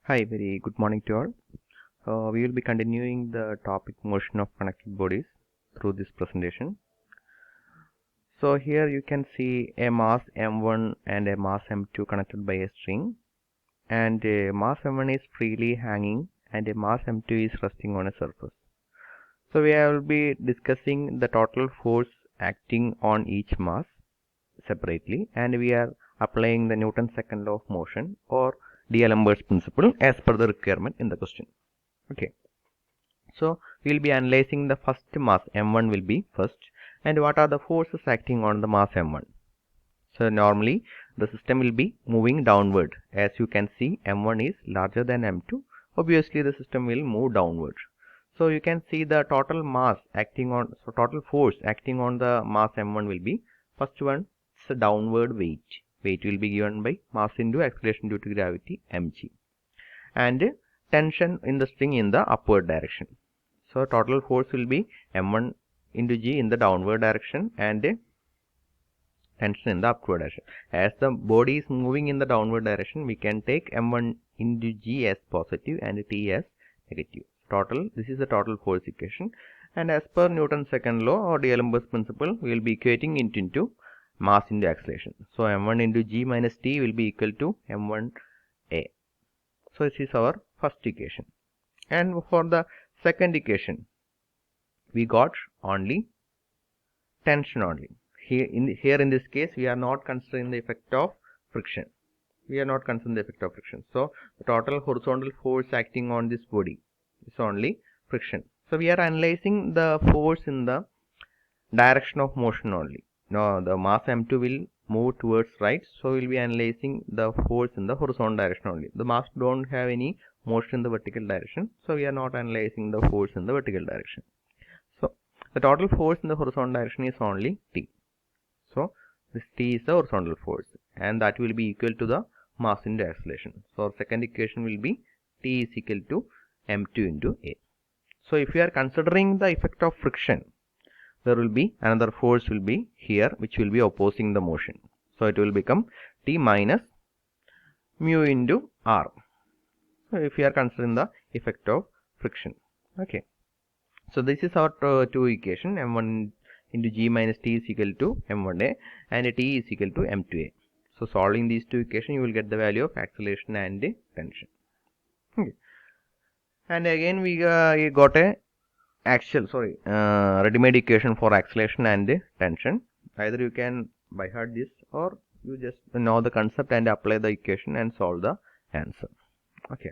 Hi, very good morning to all. We will be continuing the topic motion of connected bodies through this presentation. So here you can see a mass m1 and a mass m2 connected by a string, and a mass m1 is freely hanging and a mass m2 is resting on a surface. So we will be discussing the total force acting on each mass separately, and we are applying the Newton's second law of motion or D'Alembert's principle as per the requirement in the question. Okay, so we will be analyzing the first mass m1 will be first, and what are the forces acting on the mass m1. So normally the system will be moving downward. As you can see, m1 is larger than m2. Obviously the system will move downward. So you can see the total mass acting on, so total force acting on the mass m1 will be, first one is a downward weight. Weight will be given by mass into acceleration due to gravity mg, and tension in the string in the upward direction. So total force will be m1 into g in the downward direction and tension in the upward direction. As the body is moving in the downward direction, we can take m1 into g as positive and t as negative. This is the total force equation, and as per Newton's second law or D'Alembert's principle, we will be equating it into mass into acceleration. So m1 into g minus t will be equal to m1a. So this is our first equation, and for the second equation we got only tension only. Here in this case we are not considering the effect of friction. So the total horizontal force acting on this body is only friction. So we are analyzing the force in the direction of motion only. Now the mass m2 will move towards right, so we will be analyzing the force in the horizontal direction only. The mass don't have any motion in the vertical direction, so we are not analyzing the force in the vertical direction. So the total force in the horizontal direction is only T. So this T is the horizontal force, and that will be equal to the mass into acceleration. So our second equation will be T is equal to m2 into A. So if we are considering the effect of friction, there will be another force will be here which will be opposing the motion. So it will become T minus mu into R. So if we are considering the effect of friction. Okay. So this is our two equation, m1 into g minus t is equal to m1a and t is equal to m2a. So solving these two equations, you will get the value of acceleration and tension. Okay. And again we got a ready-made equation for acceleration and tension. Either you can by heart this, or you just know the concept and apply the equation and solve the answer. Okay.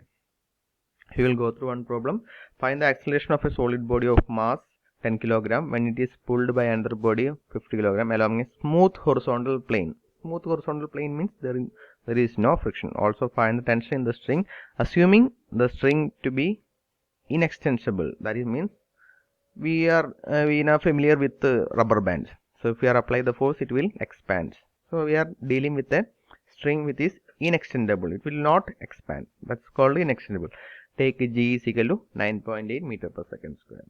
We will go through one problem. Find the acceleration of a solid body of mass 10 kg when it is pulled by another body of 50 kg along a smooth horizontal plane. Smooth horizontal plane means there is no friction. Also find the tension in the string, assuming the string to be inextensible. That is means we are familiar with rubber bands. So if we are apply the force, it will expand. So we are dealing with a string which is inextendable. It will not expand. That's called inextendable. Take g is equal to 9.8 meter per second square.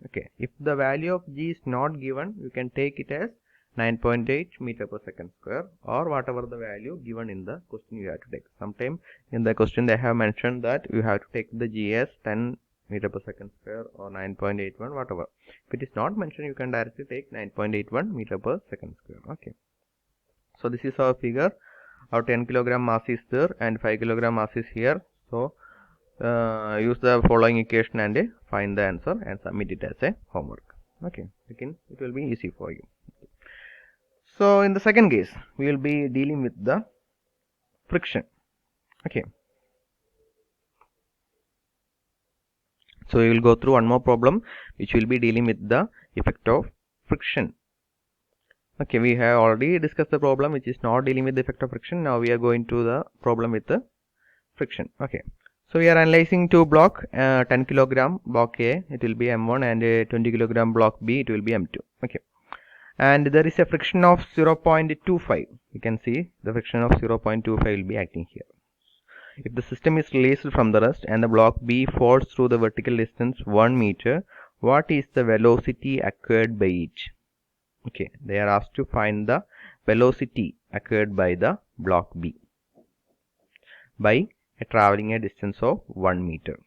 Okay, if the value of g is not given, you can take it as 9.8 meter per second square, or whatever the value given in the question you have to take. Sometime in the question they have mentioned that you have to take the g as 10 meter per second square or 9.81, whatever. If it is not mentioned, you can directly take 9.81 meter per second square. Okay, so this is our figure. Our 10 kg mass is there and 5 kg mass is here. So use the following equation and find the answer and submit it as a homework. Okay, again it will be easy for you. So in the second case, we will be dealing with the friction. Okay, so we will go through one more problem which will be dealing with the effect of friction. Okay, we have already discussed the problem which is not dealing with the effect of friction. Now we are going to the problem with the friction. Okay, so we are analyzing two block, 10 kg block A, it will be m1, and 20 kg block B, it will be m2. Okay, and there is a friction of 0.25. You can see the friction of 0.25 will be acting here. If the system is released from the rest and the block B falls through the vertical distance 1 meter, what is the velocity acquired by it? Okay, they are asked to find the velocity acquired by the block B by traveling a distance of 1 meter.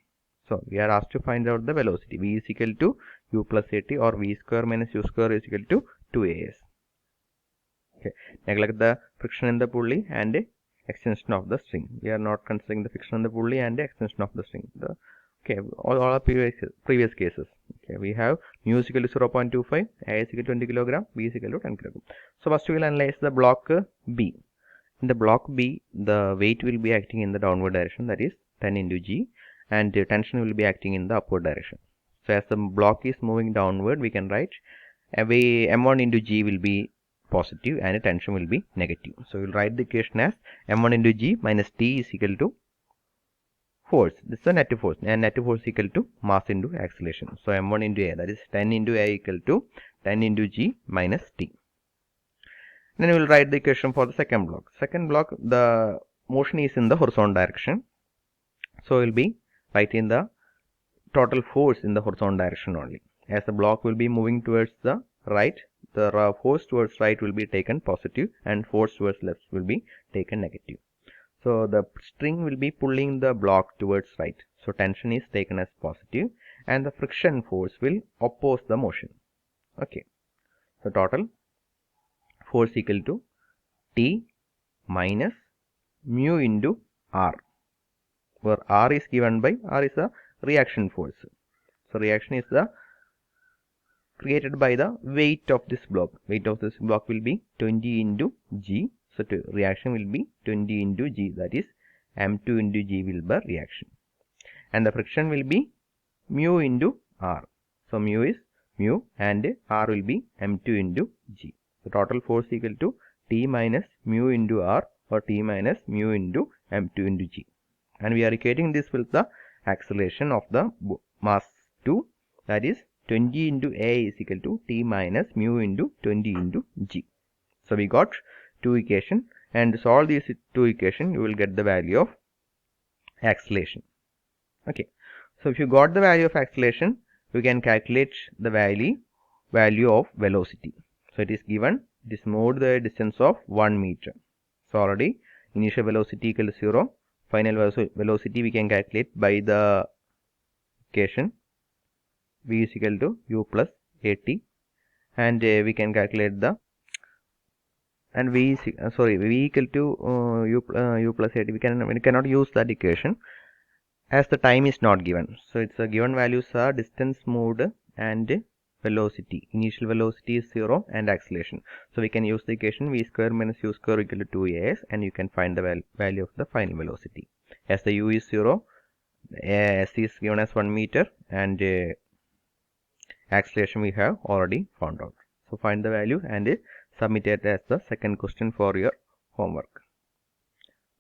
So we are asked to find out the velocity. V is equal to u plus at, or v square minus u square is equal to 2as. Okay. Neglect the friction in the pulley and extension of the string. We are not considering the friction in the pulley and extension of the string. All our previous cases. Okay, we have mu is equal to 0.25, A is equal to 20 kg, B is equal to 10 kg. So first we will analyze the block B. In the block B, the weight will be acting in the downward direction, that is 10 into G, and the tension will be acting in the upward direction. So as the block is moving downward, we can write M1 into G will be positive and tension will be negative. So we will write the equation as M1 into G minus T is equal to force. This is the net force, and net force equal to mass into acceleration. So M1 into A, that is 10 into A equal to 10 into G minus T. Then we will write the equation for the second block. Second block, the motion is in the horizontal direction. So we will be writing the total force in the horizontal direction only. As the block will be moving towards the right, the force towards right will be taken positive and force towards left will be taken negative. So the string will be pulling the block towards right. So tension is taken as positive and the friction force will oppose the motion. Okay. So total force equal to T minus mu into R, where R is given by, R is the reaction force. So reaction is the created by the weight of this block. Weight of this block will be 20 into G. So reaction will be 20 into G, that is M2 into G will be reaction. And the friction will be mu into R. So mu is mu and R will be M2 into G. The total force equal to T minus mu into R, or T minus mu into M2 into G. And we are equating this with the acceleration of the mass 2, that is 20 into A is equal to T minus mu into 20 into G. So we got two equations, and solve these two equations, you will get the value of acceleration. Okay. So if you got the value of acceleration, you can calculate the value of velocity. So it is given, it is moved the distance of 1 meter. So already initial velocity equal to 0. Final velocity we can calculate by the equation v is equal to u plus at, and we can calculate the, and v equal to u plus at. We cannot use that equation as the time is not given. So it's given values are distance moved and velocity. Initial velocity is 0 and acceleration. So we can use the equation v square minus u square equal to 2as, and you can find the value of the final velocity. As the u is 0, s is given as 1 meter, and acceleration we have already found out. So find the value and submit it as the second question for your homework.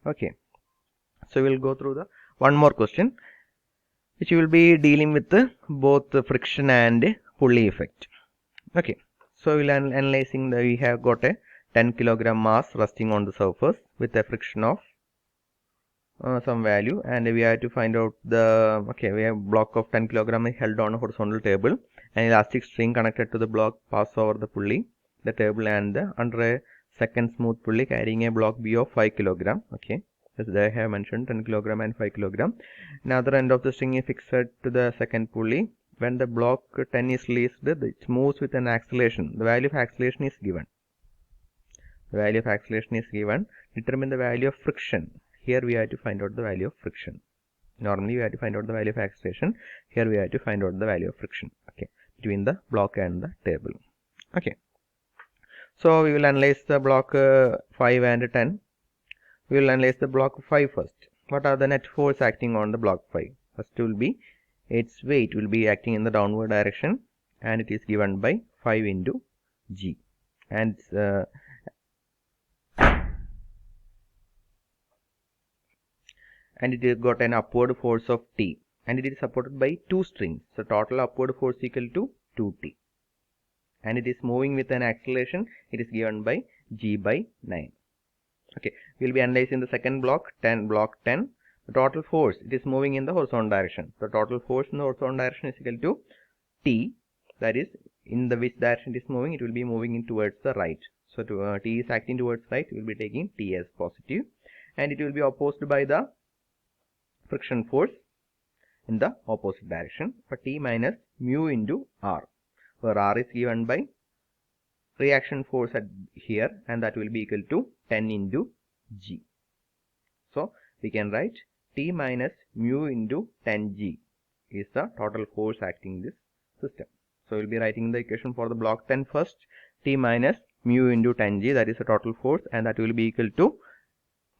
Okay. So we will go through the one more question, which will be dealing with both the friction and pulley effect. Okay, so we'll analyzing we have got a 10 kilogram mass resting on the surface with a friction of some value, and we have to find out the, we have block of 10 kilogram held on a horizontal table, and elastic string connected to the block pass over the pulley, the table, and under a second smooth pulley carrying a block B of 5 kilogram. Okay, as I have mentioned, 10 kilogram and 5 kilogram. Another end of the string is fixed to the second pulley. When the block 10 is released, it moves with an acceleration. The value of acceleration is given. The value of acceleration is given. Determine the value of friction. Here we have to find out the value of friction. Normally we have to find out the value of acceleration. Here we have to find out the value of friction. Okay, between the block and the table. Okay. So we will analyze the block 5 and 10. We will analyze the block 5 first. What are the net force acting on the block 5? First will be its weight will be acting in the downward direction, and it is given by 5 into G, and it has got an upward force of T, and it is supported by two strings. So total upward force equal to 2T, and it is moving with an acceleration. It is given by G by 9. Okay, we will be analyzing the second block, block 10. The total force, it is moving in the horizontal direction. The total force in the horizontal direction is equal to T, that is in the which direction it is moving, it will be moving in towards the right. So T is acting towards right, we will be taking T as positive, and it will be opposed by the friction force in the opposite direction, for T minus mu into R, where R is given by reaction force at here, and that will be equal to 10 into G. So we can write T minus mu into 10G is the total force acting in this system. So we'll be writing the equation for the block 10 first. T minus mu into 10G, that is the total force, and that will be equal to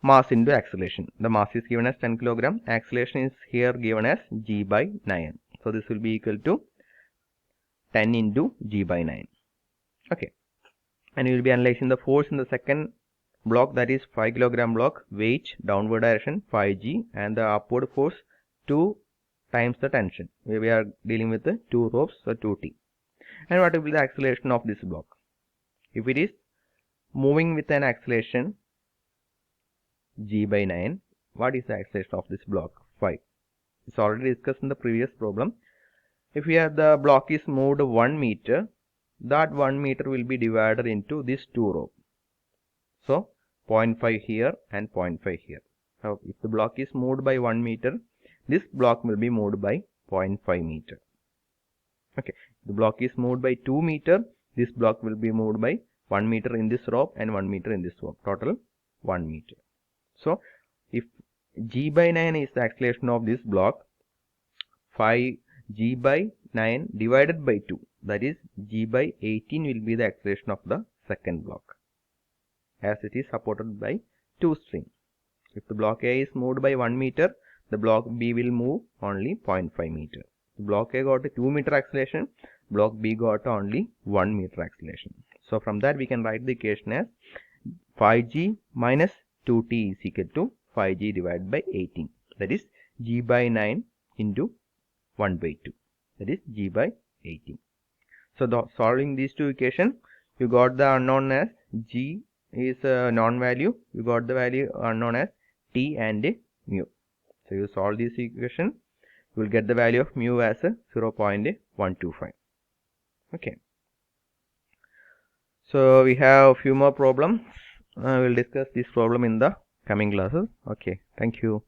mass into acceleration. The mass is given as 10 kg. Acceleration is here given as G by 9. So this will be equal to 10 into G by 9. Okay. And we will be analyzing the force in the second block, that is 5 kg block, weight downward direction 5G, and the upward force 2 times the tension. We are dealing with the 2 ropes, so 2T. And what will be the acceleration of this block? If it is moving with an acceleration G by 9, what is the acceleration of this block? 5. It's already discussed in the previous problem. If here the block is moved 1 meter, that 1 meter will be divided into this 2 rope. So 0.5 here and 0.5 here. Now if the block is moved by 1 meter, this block will be moved by 0.5 meter. Okay, the block is moved by 2 meter, this block will be moved by 1 meter in this rope and 1 meter in this rope, total 1 meter. So if G by 9 is the acceleration of this block, 5G by 9 divided by 2, that is G by 18 will be the acceleration of the second block, as it is supported by 2 strings. If the block A is moved by 1 meter, the block B will move only 0.5 meter. The block A got a 2 meter acceleration, block B got only 1 meter acceleration. So from that we can write the equation as 5G minus 2T is equal to 5G divided by 18. That is G by 9 into 1 by 2. That is G by 18. So solving these two equations, you got the unknown as G is a known value. You got the value unknown as T and mu. So you solve this equation, you will get the value of mu as 0.125. Okay. So we have a few more problems. We will discuss this problem in the coming classes. Okay. Thank you.